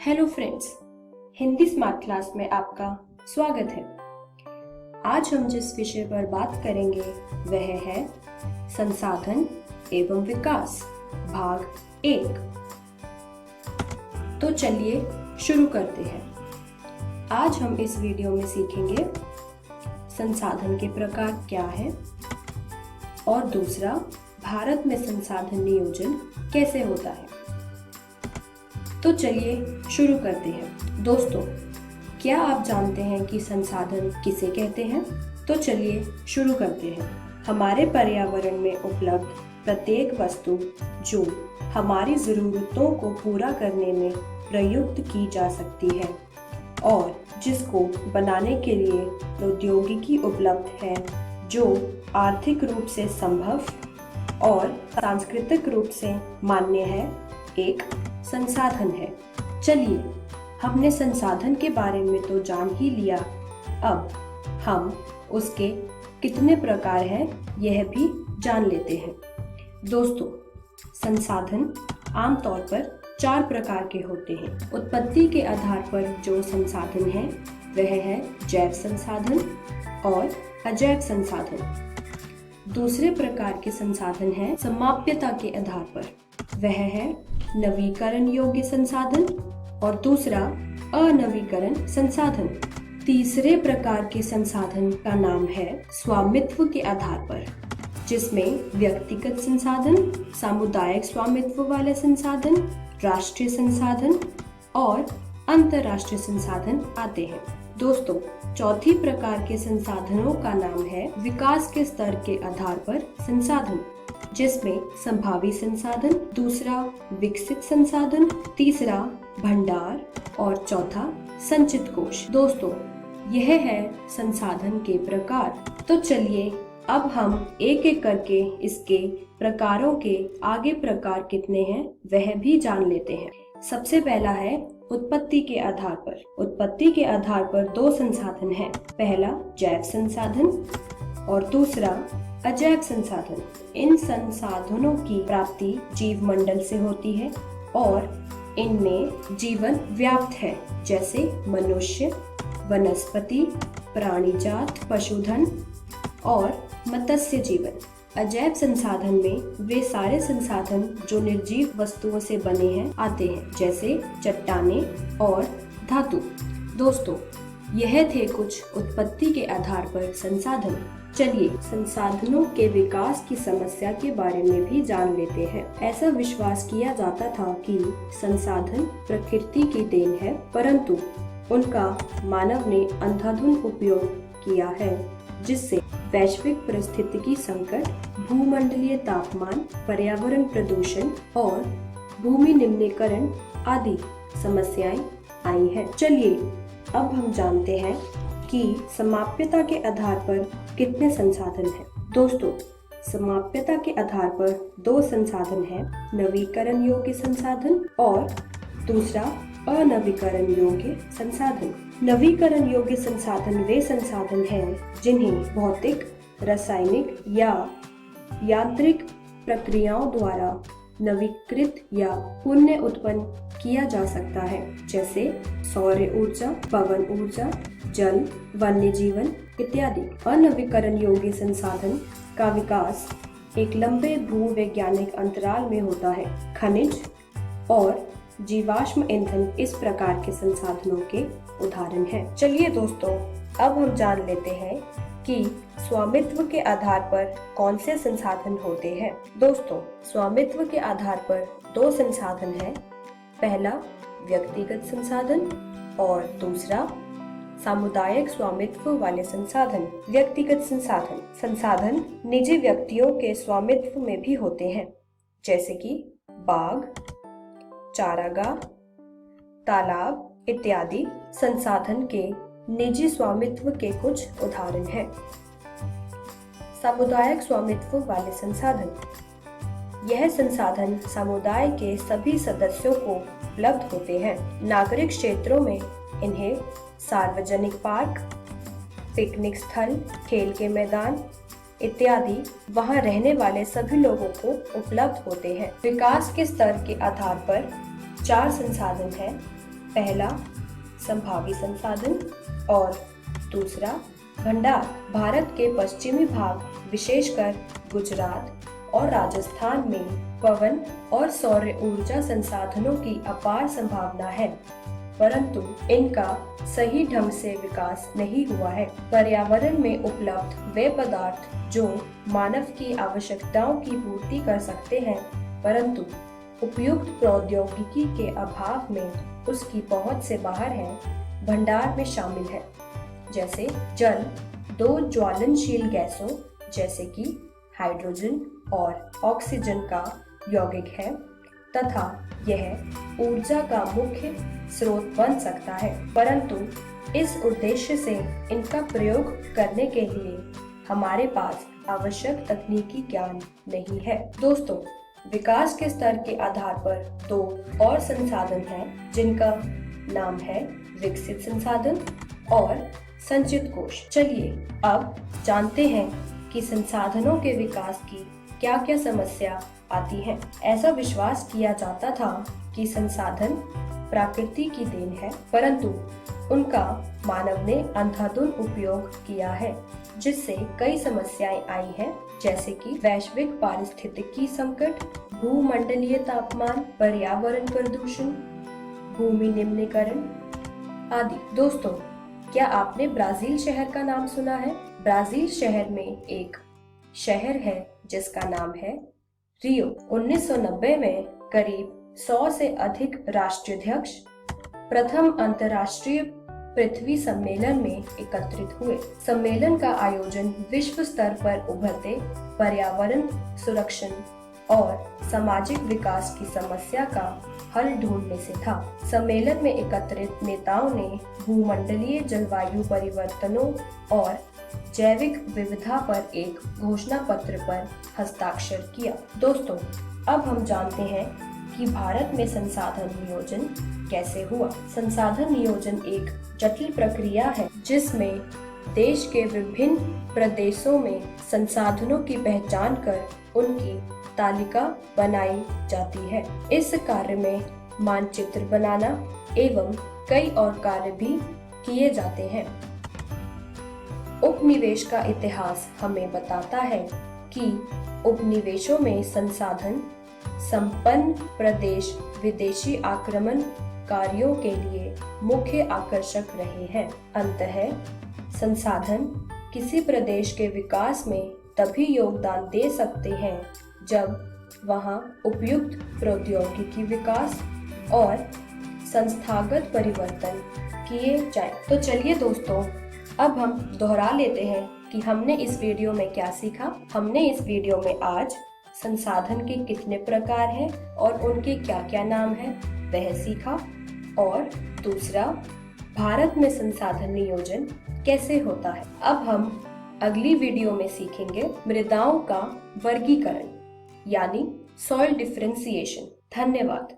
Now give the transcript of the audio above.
Hello friends, Hindi smart class में आपका स्वागत है। आज हम जिस विषय पर बात करेंगे वह है संसाधन एवं विकास भाग 1। तो चलिए शुरू करते हैं। आज हम इस वीडियो में सीखेंगे संसाधन के प्रकार क्या हैं और दूसरा, भारत में संसाधन नियोजन कैसे होता है। तो चलिए शुरू करते हैं। दोस्तों, क्या आप जानते हैं कि संसाधन किसे कहते हैं? तो चलिए शुरू करते हैं। हमारे पर्यावरण में उपलब्ध प्रत्येक वस्तु जो हमारी जरूरतों को पूरा करने में प्रयुक्त की जा सकती है और जिसको बनाने के लिए प्रौद्योगिकी उपलब्ध है, जो आर्थिक रूप से संभव और सांस्कृतिक रूप से मान्य है, एक संसाधन है। चलिए, हमने संसाधन के बारे में तो जान ही लिया, अब हम उसके कितने प्रकार हैं यह भी जान लेते हैं। दोस्तों, संसाधन आमतौर पर 4 प्रकार के होते हैं। उत्पत्ति के आधार पर जो संसाधन है वह है जैव संसाधन और अजैव संसाधन। दूसरे प्रकार के संसाधन है समाप्यता के आधार पर, वह है नवीकरण योग्य संसाधन और दूसरा अनवीकरण संसाधन। तीसरे प्रकार के संसाधन का नाम है स्वामित्व के आधार पर, जिसमें व्यक्तिगत संसाधन, सामुदायिक स्वामित्व वाले संसाधन, राष्ट्रीय संसाधन और अंतर्राष्ट्रीय संसाधन आते हैं। दोस्तों, चौथी प्रकार के संसाधनों का नाम है विकास के स्तर के आधार पर संसाधन, जिसमें संभावी संसाधन, दूसरा विकसित संसाधन, तीसरा भंडार और चौथा संचित कोष। दोस्तों, यह है संसाधन के प्रकार। तो चलिए अब हम एक एक करके इसके प्रकारों के आगे प्रकार कितने हैं वह भी जान लेते हैं। सबसे पहला है उत्पत्ति के आधार पर। उत्पत्ति के आधार पर 2 संसाधन हैं। पहला जैव संसाधन और दूसरा अजैव संसाधन। इन संसाधनों की प्राप्ति जीव मंडल से होती है और इनमें जीवन व्याप्त है, जैसे मनुष्य, वनस्पति, प्राणीजात, पशुधन और मत्स्य जीवन। अजैव संसाधन में वे सारे संसाधन जो निर्जीव वस्तुओं से बने हैं आते हैं, जैसे चट्टानें और धातु। दोस्तों, यह थे कुछ उत्पत्ति के आधार पर संसाधन। चलिए संसाधनों के विकास की समस्या के बारे में भी जान लेते हैं। ऐसा विश्वास किया जाता था कि संसाधन प्रकृति की देन है, परंतु उनका मानव ने अंधाधुंध उपयोग किया है, जिससे वैश्विक पारिस्थितिकी संकट, भूमंडलीय तापमान, पर्यावरण प्रदूषण और भूमि निम्नीकरण आदि समस्याएं आई हैं। चलिए अब हम जानते हैं कि समाप्यता के आधार पर कितने संसाधन हैं। दोस्तों, समाप्यता के आधार पर 2 संसाधन हैं, नवीकरण योग्य संसाधन और दूसरा अनवीकरण योग्य संसाधन। नवीकरण योग्य संसाधन वे संसाधन हैं जिन्हें भौतिक, रासायनिक या यांत्रिक प्रक्रियाओं द्वारा नवीकृत या पुनः उत्पन्न किया जा सकता है, जैसे सौर ऊर्जा, पवन ऊर्जा, जल, वन्य जीवन इत्यादि। अनवीकरण योग्य संसाधन का विकास एक लंबे भूवैज्ञानिक अंतराल में होता है। खनिज और जीवाश्म ईंधन इस प्रकार के संसाधनों के उदाहरण हैं। चलिए दोस्तों, अब हम जान लेते हैं कि स्वामित्व के आधार पर कौन से संसाधन होते हैं। दोस्तों, स्वामित्व के आधार पर 2 संसाधन हैं। पहला व्यक्तिगत संसाधन और दूसरा सामुदायिक स्वामित्व वाले संसाधन। व्यक्तिगत संसाधन निजी व्यक्तियों के स्वामित्व में भी होते हैं, जैसे कि बाग, चारागाह, तालाब इत्यादि संसाधन के निजी स्वामित्व के कुछ उदाहरण हैं। सामुदायिक स्वामित्व वाले संसाधन। यह संसाधन समुदाय के सभी सदस्यों को उपलब्ध होते हैं। नागरिक क्षेत्रों में इन्हें सार्वजनिक पार्क, पिकनिक स्थल, खेल के मैदान इत्यादि वहां रहने वाले सभी लोगों को उपलब्ध होते हैं। विकास के स्तर के आधार पर 4 संसाधन हैं। पहला संभावी संसाधन और दूसरा भंडार। भारत के पश्चिमी भाग विशेषकर गुजरात और राजस्थान में पवन और सौर ऊर्जा संसाधनों की अपार संभावना है, परंतु इनका सही ढंग से विकास नहीं हुआ है। पर्यावरण में उपलब्ध वे पदार्थ जो मानव की आवश्यकताओं की पूर्ति कर सकते हैं, परंतु उपयुक्त प्रौद्योगिकी के अभाव में उसकी पहुंच से बाहर है, भंडार में शामिल है। जैसे जल दो ज्वलनशील गैसों जैसे कि हाइड्रोजन और ऑक्सीजन का यौगिक है तथा यह ऊर्जा का मुख्य स्रोत बन सकता है, परंतु इस उद्देश्य से इनका प्रयोग करने के लिए हमारे पास आवश्यक तकनीकी ज्ञान नहीं है। दोस्तों, विकास के स्तर के आधार पर दो और संसाधन हैं जिनका नाम है विकसित संसाधन और संचित कोश। चलिए अब जानते हैं कि संसाधनों के विकास की क्या क्या समस्या आती है। ऐसा विश्वास किया जाता था कि संसाधन प्रकृति की देन है, परंतु उनका मानव ने अंधाधुंध उपयोग किया है, जिससे कई समस्याएं आई हैं, जैसे कि वैश्विक पारिस्थितिकी संकट, भूमंडलीय तापमान, पर्यावरण प्रदूषण, भूमि निम्नीकरण आदि। दोस्तों, क्या आपने ब्राजील शहर का नाम सुना है? ब्राजील शहर में एक शहर है जिसका नाम है रियो। 1990 में करीब 100 से अधिक राष्ट्राध्यक्ष प्रथम अंतर्राष्ट्रीय पृथ्वी सम्मेलन में एकत्रित हुए। सम्मेलन का आयोजन विश्व स्तर पर उभरते पर्यावरण संरक्षण और सामाजिक विकास की समस्या का हल ढूंढने से था। सम्मेलन में एकत्रित नेताओं ने भूमंडलीय जलवायु परिवर्तनों और जैविक विविधता पर एक घोषणा पत्र पर हस्ताक्षर किया। दोस्तों, अब हम जानते हैं कि भारत में संसाधन नियोजन कैसे हुआ। संसाधन नियोजन एक जटिल प्रक्रिया है जिसमें देश के विभिन्न प्रदेशों में संसाधनों की पहचान कर उनकी तालिका बनाई जाती है। इस कार्य में मानचित्र बनाना एवं कई और कार्य भी किए जाते हैं। उपनिवेश का इतिहास हमें बताता है कि उपनिवेशों में संसाधन संपन्न प्रदेश विदेशी आक्रमणकारियों के लिए मुख्य आकर्षक रहे हैं। अंततः संसाधन किसी प्रदेश के विकास में तभी योगदान दे सकते हैं जब वहां उपयुक्त प्रौद्योगिकी विकास और संस्थागत परिवर्तन किए जाएं। तो चलिए दोस्तों, अब हम दोहरा लेते हैं कि हमने इस वीडियो में क्या सीखा। हमने इस वीडियो में आज संसाधन के कितने प्रकार हैं और उनके क्या क्या नाम हैं वह सीखा, और दूसरा भारत में संसाधन नियोजन कैसे होता है। अब हम अगली वीडियो में सीखेंगे मृदाओं का वर्गीकरण यानी सॉइल डिफरेंशिएशन। धन्यवाद।